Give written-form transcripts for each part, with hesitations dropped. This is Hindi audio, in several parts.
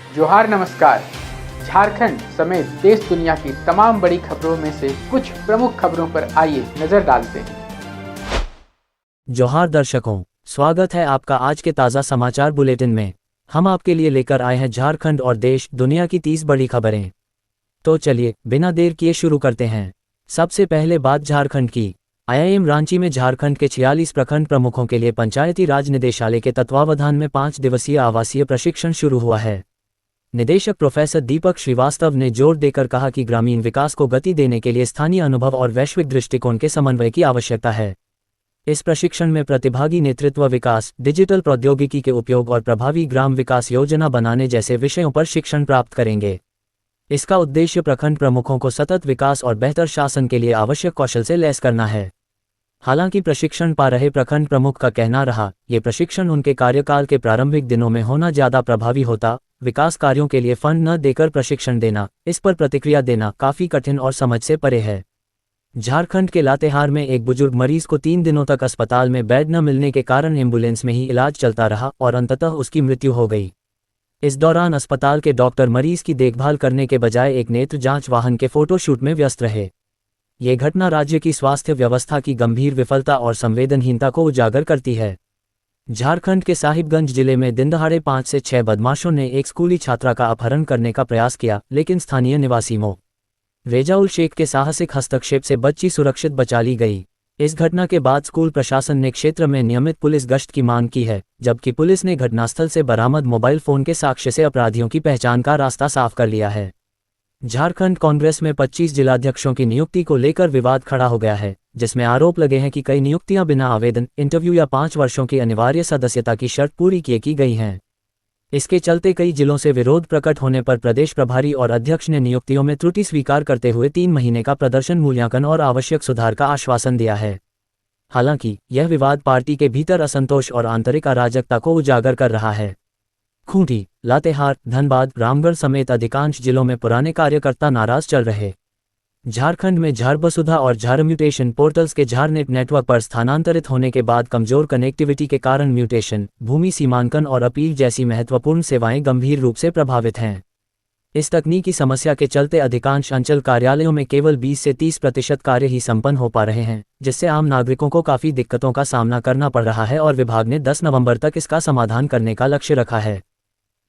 जोहार नमस्कार। झारखंड समेत देश दुनिया की तमाम बड़ी खबरों में से कुछ प्रमुख खबरों पर आइए नजर डालते हैं। जोहार दर्शकों, स्वागत है आपका आज के ताज़ा समाचार बुलेटिन में। हम आपके लिए लेकर आए हैं झारखंड और देश दुनिया की 30 बड़ी खबरें। तो चलिए बिना देर किए शुरू करते हैं। सबसे पहले बात झारखंड की। आईआईएम रांची में झारखंड के 46 प्रखंड प्रमुखों के लिए पंचायती राज निदेशालय के तत्वावधान में 5 दिवसीय आवासीय प्रशिक्षण शुरू हुआ है। निदेशक प्रोफेसर दीपक श्रीवास्तव ने जोर देकर कहा कि ग्रामीण विकास को गति देने के लिए स्थानीय अनुभव और वैश्विक दृष्टिकोण के समन्वय की आवश्यकता है। इस प्रशिक्षण में प्रतिभागी नेतृत्व विकास, डिजिटल प्रौद्योगिकी के उपयोग और प्रभावी ग्राम विकास योजना बनाने जैसे विषयों पर शिक्षण प्राप्त करेंगे। इसका उद्देश्य प्रखंड प्रमुखों को सतत विकास और बेहतर शासन के लिए आवश्यक कौशल से लैस करना है। हालांकि प्रशिक्षण पा रहे प्रखंड प्रमुख का कहना रहा, ये प्रशिक्षण उनके कार्यकाल के प्रारंभिक दिनों में होना ज़्यादा प्रभावी होता। विकास कार्यों के लिए फंड न देकर प्रशिक्षण देना, इस पर प्रतिक्रिया देना काफ़ी कठिन और समझ से परे है। झारखंड के लातेहार में एक बुजुर्ग मरीज को 3 दिनों तक अस्पताल में बेड न मिलने के कारण एम्बुलेंस में ही इलाज चलता रहा और अंततः उसकी मृत्यु हो गई। इस दौरान अस्पताल के डॉक्टर मरीज की देखभाल करने के बजाय एक नेत्र जांच वाहन के फोटोशूट में व्यस्त रहे। ये घटना राज्य की स्वास्थ्य व्यवस्था की गंभीर विफलता और संवेदनहीनता को उजागर करती है। झारखंड के साहिबगंज जिले में दिनदहाड़े 5 से 6 बदमाशों ने एक स्कूली छात्रा का अपहरण करने का प्रयास किया, लेकिन स्थानीय निवासी मो रेजाउल शेख के साहसिक हस्तक्षेप से बच्ची सुरक्षित बचा ली गई। इस घटना के बाद स्कूल प्रशासन ने क्षेत्र में नियमित पुलिस गश्त की मांग की है, जबकि पुलिस ने घटनास्थल से बरामद मोबाइल फोन के साक्ष्य से अपराधियों की पहचान का रास्ता साफ कर लिया है। झारखंड कांग्रेस में 25 जिलाध्यक्षों की नियुक्ति को लेकर विवाद खड़ा हो गया है, जिसमें आरोप लगे हैं कि कई नियुक्तियां बिना आवेदन, इंटरव्यू या 5 वर्षों की अनिवार्य सदस्यता की शर्त पूरी किए की गई हैं। इसके चलते कई जिलों से विरोध प्रकट होने पर प्रदेश प्रभारी और अध्यक्ष ने नियुक्तियों में त्रुटि स्वीकार करते हुए 3 महीने का प्रदर्शन मूल्यांकन और आवश्यक सुधार का आश्वासन दिया है। हालांकि यह विवाद पार्टी के भीतर असंतोष और आंतरिक अराजकता को उजागर कर रहा है। खूंटी, लातेहार, धनबाद, रामगढ़ समेत अधिकांश जिलों में पुराने कार्यकर्ता नाराज चल रहे। झारखंड में झारबसुधा और झारम्यूटेशन पोर्टल्स के झारनेट नेटवर्क पर स्थानांतरित होने के बाद कमजोर कनेक्टिविटी के कारण म्यूटेशन, भूमि सीमांकन और अपील जैसी महत्वपूर्ण सेवाएं गंभीर रूप से प्रभावित हैं। इस तकनीकी समस्या के चलते अधिकांश अंचल कार्यालयों में केवल 20 से 30% कार्य ही संपन्न हो पा रहे हैं, जिससे आम नागरिकों को काफ़ी दिक्कतों का सामना करना पड़ रहा है और विभाग ने 10 नवंबर तक इसका समाधान करने का लक्ष्य रखा है।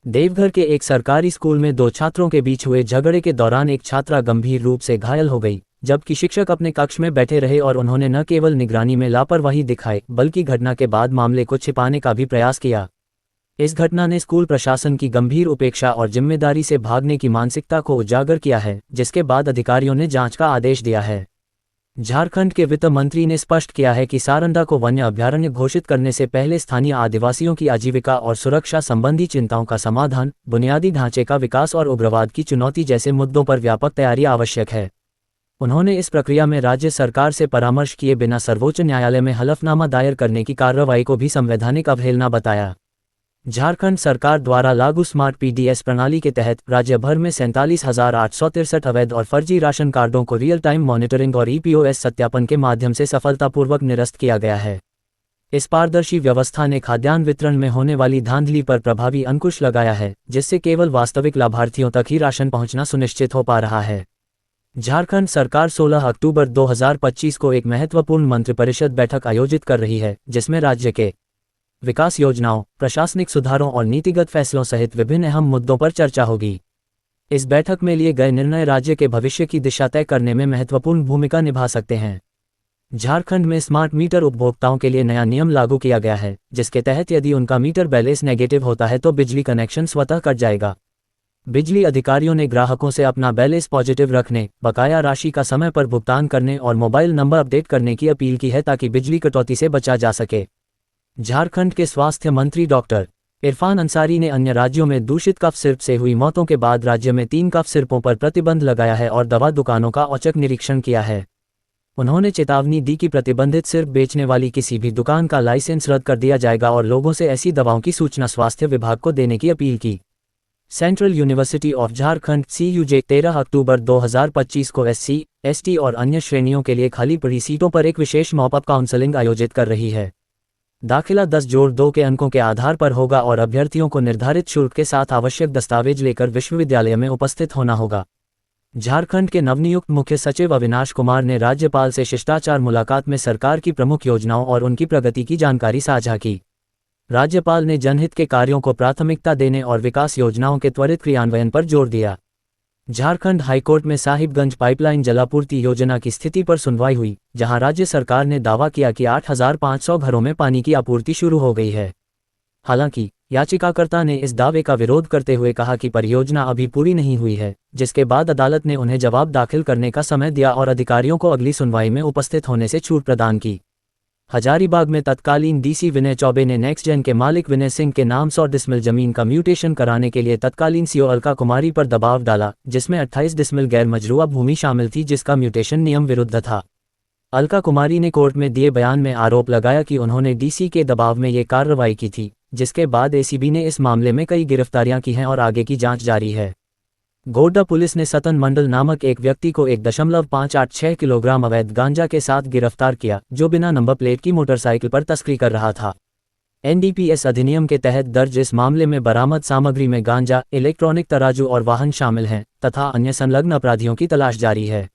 देवघर के एक सरकारी स्कूल में 2 छात्रों के बीच हुए झगड़े के दौरान एक छात्रा गंभीर रूप से घायल हो गई, जबकि शिक्षक अपने कक्ष में बैठे रहे और उन्होंने न केवल निगरानी में लापरवाही दिखाई, बल्कि घटना के बाद मामले को छिपाने का भी प्रयास किया। इस घटना ने स्कूल प्रशासन की गंभीर उपेक्षा और जिम्मेदारी से भागने की मानसिकता को उजागर किया है, जिसके बाद अधिकारियों ने जांच का आदेश दिया है। झारखंड के वित्त मंत्री ने स्पष्ट किया है कि सारंडा को वन्य अभयारण्य घोषित करने से पहले स्थानीय आदिवासियों की आजीविका और सुरक्षा संबंधी चिंताओं का समाधान, बुनियादी ढांचे का विकास और उग्रवाद की चुनौती जैसे मुद्दों पर व्यापक तैयारी आवश्यक है। उन्होंने इस प्रक्रिया में राज्य सरकार से परामर्श किए बिना सर्वोच्च न्यायालय में हलफनामा दायर करने की कार्रवाई को भी संवैधानिक अवहेलना बताया। झारखंड सरकार द्वारा लागू स्मार्ट पीडीएस प्रणाली के तहत राज्य भर में 47,863 अवैध और फर्जी राशन कार्डों को रियल टाइम मॉनिटरिंग और ईपीओएस सत्यापन के माध्यम से सफलतापूर्वक निरस्त किया गया है। इस पारदर्शी व्यवस्था ने खाद्यान्न वितरण में होने वाली धांधली पर प्रभावी अंकुश लगाया है, जिससे केवल वास्तविक लाभार्थियों तक ही राशन पहुंचना सुनिश्चित हो पा रहा है। झारखंड सरकार 16 अक्टूबर 2025 को एक महत्वपूर्ण मंत्रिपरिषद बैठक आयोजित कर रही है, जिसमें राज्य के विकास योजनाओं, प्रशासनिक सुधारों और नीतिगत फैसलों सहित विभिन्न अहम मुद्दों पर चर्चा होगी। इस बैठक में लिए गए निर्णय राज्य के भविष्य की दिशा तय करने में महत्वपूर्ण भूमिका निभा सकते हैं। झारखंड में स्मार्ट मीटर उपभोक्ताओं के लिए नया नियम लागू किया गया है, जिसके तहत यदि उनका मीटर बैलेंस नेगेटिव होता है तो बिजली कनेक्शन स्वतः कट जाएगा। बिजली अधिकारियों ने ग्राहकों से अपना बैलेंस पॉजिटिव रखने, बकाया राशि का समय पर भुगतान करने और मोबाइल नंबर अपडेट करने की अपील की है, ताकि बिजली कटौती से बचा जा सके। झारखंड के स्वास्थ्य मंत्री डॉक्टर इरफान अंसारी ने अन्य राज्यों में दूषित कफ सिरप से हुई मौतों के बाद राज्य में 3 कफ सिरपों पर प्रतिबंध लगाया है और दवा दुकानों का औचक निरीक्षण किया है। उन्होंने चेतावनी दी कि प्रतिबंधित सिरप बेचने वाली किसी भी दुकान का लाइसेंस रद्द कर दिया जाएगा और लोगों से ऐसी दवाओं की सूचना स्वास्थ्य विभाग को देने की अपील की। Central university of Jharkhand CUJ 13 अक्टूबर 2025 को SC, ST और अन्य श्रेणियों के लिए खाली पड़ी सीटों पर एक विशेष मॉपअप काउंसलिंग आयोजित कर रही है। दाखिला 10+2 के अंकों के आधार पर होगा और अभ्यर्थियों को निर्धारित शुल्क के साथ आवश्यक दस्तावेज लेकर विश्वविद्यालय में उपस्थित होना होगा। झारखंड के नवनियुक्त मुख्य सचिव अविनाश कुमार ने राज्यपाल से शिष्टाचार मुलाकात में सरकार की प्रमुख योजनाओं और उनकी प्रगति की जानकारी साझा की। राज्यपाल ने जनहित के कार्यों को प्राथमिकता देने और विकास योजनाओं के त्वरित क्रियान्वयन पर जोर दिया। झारखंड हाईकोर्ट में साहिबगंज पाइपलाइन जलापूर्ति योजना की स्थिति पर सुनवाई हुई, जहां राज्य सरकार ने दावा किया कि 8,500 घरों में पानी की आपूर्ति शुरू हो गई है। हालांकि याचिकाकर्ता ने इस दावे का विरोध करते हुए कहा कि परियोजना अभी पूरी नहीं हुई है, जिसके बाद अदालत ने उन्हें जवाब दाखिल करने का समय दिया और अधिकारियों को अगली सुनवाई में उपस्थित होने से छूट प्रदान की। हजारीबाग में तत्कालीन डीसी विनय चौबे ने नेक्स्टजेन के मालिक विनय सिंह के नाम 100 डिसमिल जमीन का म्यूटेशन कराने के लिए तत्कालीन सीओ अलका कुमारी पर दबाव डाला, जिसमें 28 डिसमिल गैर मजरूआ भूमि शामिल थी, जिसका म्यूटेशन नियम विरुद्ध था। अलका कुमारी ने कोर्ट में दिए बयान में आरोप लगाया कि उन्होंने डीसी के दबाव में ये कार्रवाई की थी, जिसके बाद एसीबी ने इस मामले में कई गिरफ्तारियां की हैं और आगे की जांच जारी है। गोड्डा पुलिस ने सतन मंडल नामक एक व्यक्ति को 1.586 किलोग्राम अवैध गांजा के साथ गिरफ्तार किया, जो बिना नंबर प्लेट की मोटरसाइकिल पर तस्करी कर रहा था। एनडीपीएस अधिनियम के तहत दर्ज इस मामले में बरामद सामग्री में गांजा, इलेक्ट्रॉनिक तराजू और वाहन शामिल हैं तथा अन्य संलग्न अपराधियों की तलाश जारी है।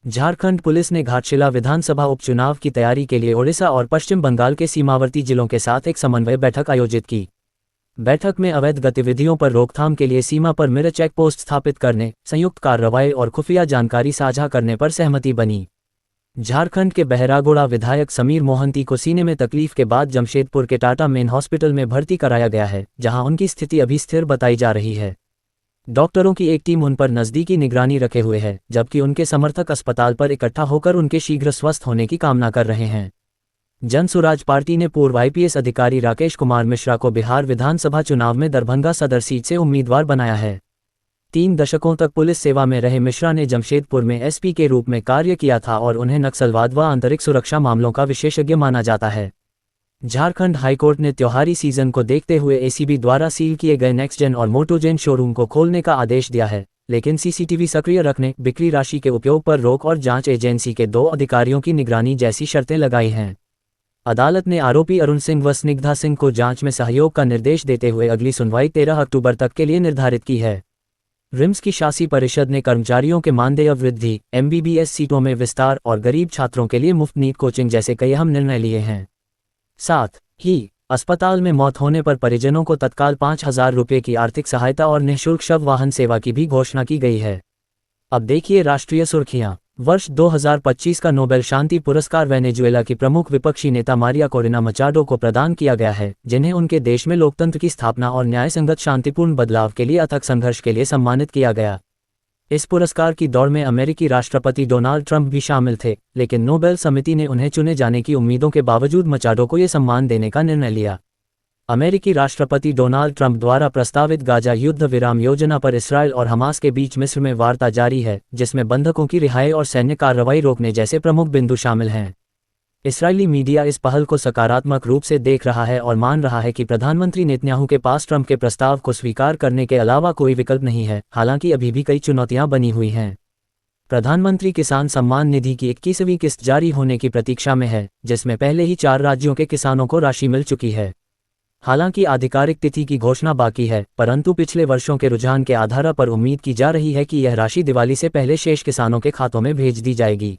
झारखंड पुलिस ने घाटशिला विधानसभा उपचुनाव की तैयारी के लिए ओडिशा और पश्चिम बंगाल के सीमावर्ती जिलों के साथ एक समन्वय बैठक आयोजित की। बैठक में अवैध गतिविधियों पर रोकथाम के लिए सीमा पर मिरर चेक पोस्ट स्थापित करने, संयुक्त कार्रवाई और खुफिया जानकारी साझा करने पर सहमति बनी। झारखंड के बहरागोड़ा विधायक समीर मोहंती को सीने में तकलीफ के बाद जमशेदपुर के टाटा मेन हॉस्पिटल में भर्ती कराया गया है, जहां उनकी स्थिति अभी स्थिर बताई जा रही है। डॉक्टरों की एक टीम उन पर नज़दीकी निगरानी रखे हुए है, जबकि उनके समर्थक अस्पताल पर इकट्ठा होकर उनके शीघ्र स्वस्थ होने की कामना कर रहे हैं। जनसुराज पार्टी ने पूर्व आईपीएस अधिकारी राकेश कुमार मिश्रा को बिहार विधानसभा चुनाव में दरभंगा सदर सीट से उम्मीदवार बनाया है। 3 दशकों तक पुलिस सेवा में रहे मिश्रा ने जमशेदपुर में एसपी के रूप में कार्य किया था और उन्हें नक्सलवाद व आंतरिक सुरक्षा मामलों का विशेषज्ञ माना जाता है। झारखंड हाईकोर्ट ने त्योहारी सीजन को देखते हुए एसीबी द्वारा सील किए गए नेक्स्टजेन और मोटोजेन शोरूम को खोलने का आदेश दिया है, लेकिन सीसीटीवी सक्रिय रखने, बिक्री राशि के उपयोग पर रोक और जांच एजेंसी के 2 अधिकारियों की निगरानी जैसी शर्तें लगाई हैं। अदालत ने आरोपी अरुण सिंह व स्निग्धा सिंह को जांच में सहयोग का निर्देश देते हुए अगली सुनवाई 13 अक्टूबर तक के लिए निर्धारित की है। रिम्स की शासी परिषद ने कर्मचारियों के मानदेय वृद्धि, एमबीबीएस सीटों में विस्तार और गरीब छात्रों के लिए मुफ्त नीट कोचिंग जैसे कई अहम निर्णय लिए हैं। साथ ही अस्पताल में मौत होने पर परिजनों को तत्काल 5,000 रुपये की आर्थिक सहायता और निःशुल्क शव वाहन सेवा की भी घोषणा की गई है। अब देखिए राष्ट्रीय सुर्खियां। वर्ष 2025 का नोबेल शांति पुरस्कार वेनेजुएला की प्रमुख विपक्षी नेता मारिया कोरेना मचाडो को प्रदान किया गया है, जिन्हें उनके देश में लोकतंत्र की स्थापना और न्यायसंगत शांतिपूर्ण बदलाव के लिए अथक संघर्ष के लिए सम्मानित किया गया। इस पुरस्कार की दौड़ में अमेरिकी राष्ट्रपति डोनाल्ड ट्रंप भी शामिल थे, लेकिन नोबेल समिति ने उन्हें चुने जाने की उम्मीदों के बावजूद मचाडो को ये सम्मान देने का निर्णय लिया। अमेरिकी राष्ट्रपति डोनाल्ड ट्रंप द्वारा प्रस्तावित गाजा युद्ध विराम योजना पर इसराइल और हमास के बीच मिस्र में वार्ता जारी है, जिसमें बंधकों की रिहाई और सैन्य कार्रवाई रोकने जैसे प्रमुख बिंदु शामिल हैं। इसराइली मीडिया इस पहल को सकारात्मक रूप से देख रहा है और मान रहा है कि प्रधानमंत्री नेतन्याहू के पास ट्रंप के प्रस्ताव को स्वीकार करने के अलावा कोई विकल्प नहीं है, हालांकि अभी भी कई चुनौतियां बनी हुई हैं। प्रधानमंत्री किसान सम्मान निधि की 21वीं किस्त जारी होने की प्रतीक्षा में है, जिसमें पहले ही 4 राज्यों के किसानों को राशि मिल चुकी है। हालांकि आधिकारिक तिथि की घोषणा बाकी है, परंतु पिछले वर्षों के रुझान के आधार पर उम्मीद की जा रही है कि यह राशि दिवाली से पहले शेष किसानों के खातों में भेज दी जाएगी।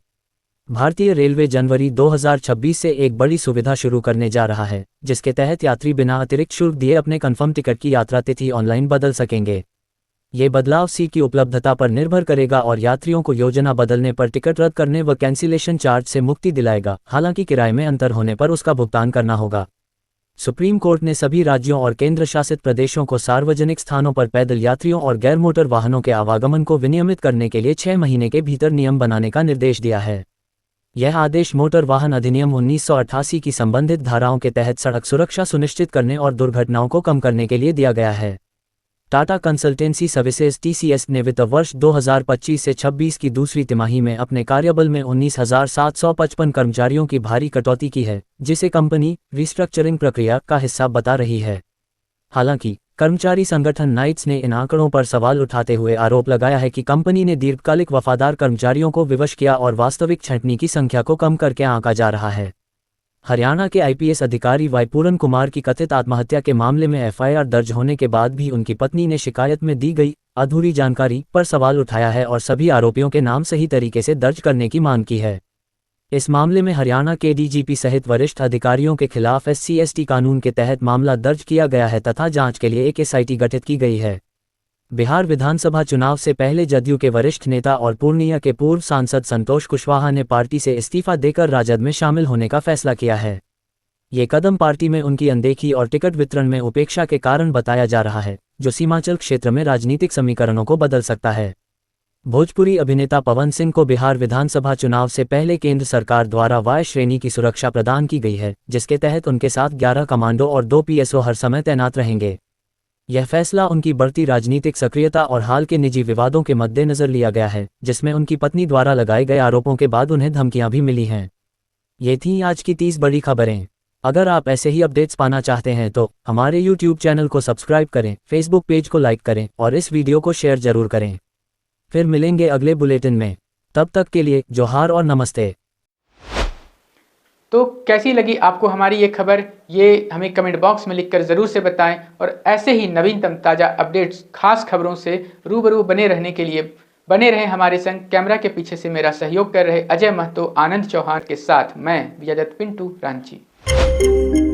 भारतीय रेलवे जनवरी 2026 से एक बड़ी सुविधा शुरू करने जा रहा है, जिसके तहत यात्री बिना अतिरिक्त शुल्क दिए अपने कंफर्म टिकट की यात्रा तिथि ऑनलाइन बदल सकेंगे। ये बदलाव सीट की उपलब्धता पर निर्भर करेगा और यात्रियों को योजना बदलने पर टिकट रद्द करने व कैंसिलेशन चार्ज से मुक्ति दिलाएगा। हालांकि किराए में अंतर होने पर उसका भुगतान करना होगा। सुप्रीम कोर्ट ने सभी राज्यों और केंद्र शासित प्रदेशों को सार्वजनिक स्थानों पर पैदल यात्रियों और गैर मोटर वाहनों के आवागमन को विनियमित करने के लिए 6 महीने के भीतर नियम बनाने का निर्देश दिया है। यह आदेश मोटर वाहन अधिनियम 1988 की संबंधित धाराओं के तहत सड़क सुरक्षा सुनिश्चित करने और दुर्घटनाओं को कम करने के लिए दिया गया है। टाटा कंसल्टेंसी सर्विसेज (TCS) ने वित्त वर्ष 2025 से 26 की दूसरी तिमाही में अपने कार्यबल में 19,755 कर्मचारियों की भारी कटौती की है, जिसे कंपनी रिस्ट्रक्चरिंग प्रक्रिया का हिस्सा बता रही है। हालांकि कर्मचारी संगठन नाइट्स ने इन आंकड़ों पर सवाल उठाते हुए आरोप लगाया है कि कंपनी ने दीर्घकालिक वफादार कर्मचारियों को विवश किया और वास्तविक छंटनी की संख्या को कम करके आंका जा रहा है। हरियाणा के आईपीएस अधिकारी वाई पूरन कुमार की कथित आत्महत्या के मामले में एफआईआर दर्ज होने के बाद भी उनकी पत्नी ने शिकायत में दी गई अधूरी जानकारी पर सवाल उठाया है और सभी आरोपियों के नाम सही तरीके से दर्ज करने की मांग की है। इस मामले में हरियाणा के डीजीपी सहित वरिष्ठ अधिकारियों के खिलाफ SC/ST कानून के तहत मामला दर्ज किया गया है तथा जांच के लिए एक SIT गठित की गई है। बिहार विधानसभा चुनाव से पहले जदयू के वरिष्ठ नेता और पूर्णिया के पूर्व सांसद संतोष कुशवाहा ने पार्टी से इस्तीफा देकर राजद में शामिल होने का फैसला किया है। ये कदम पार्टी में उनकी अनदेखी और टिकट वितरण में उपेक्षा के कारण बताया जा रहा है, जो सीमांचल क्षेत्र में राजनीतिक समीकरणों को बदल सकता है। भोजपुरी अभिनेता पवन सिंह को बिहार विधानसभा चुनाव से पहले केंद्र सरकार द्वारा वाय श्रेणी की सुरक्षा प्रदान की गई है, जिसके तहत उनके साथ 11 कमांडो और 2 PSO हर समय तैनात रहेंगे। यह फैसला उनकी बढ़ती राजनीतिक सक्रियता और हाल के निजी विवादों के मद्देनजर लिया गया है, जिसमें उनकी पत्नी द्वारा लगाए गए आरोपों के बाद उन्हें धमकियां भी मिली हैं। ये थीं आज की 30 बड़ी खबरें। अगर आप ऐसे ही अपडेट्स पाना चाहते हैं तो हमारे YouTube चैनल को सब्सक्राइब करें, Facebook पेज को लाइक करें और इस वीडियो को शेयर जरूर करें। फिर मिलेंगे अगले बुलेटिन में, तब तक के लिए जोहार और नमस्ते। तो कैसी लगी आपको हमारी ये खबर, ये हमें कमेंट बॉक्स में लिखकर ज़रूर से बताएं और ऐसे ही नवीनतम ताज़ा अपडेट्स, खास खबरों से रूबरू बने रहने के लिए बने रहें हमारे संग। कैमरा के पीछे से मेरा सहयोग कर रहे अजय महतो, आनंद चौहान के साथ मैं विजय दत्त पिंटू रांची।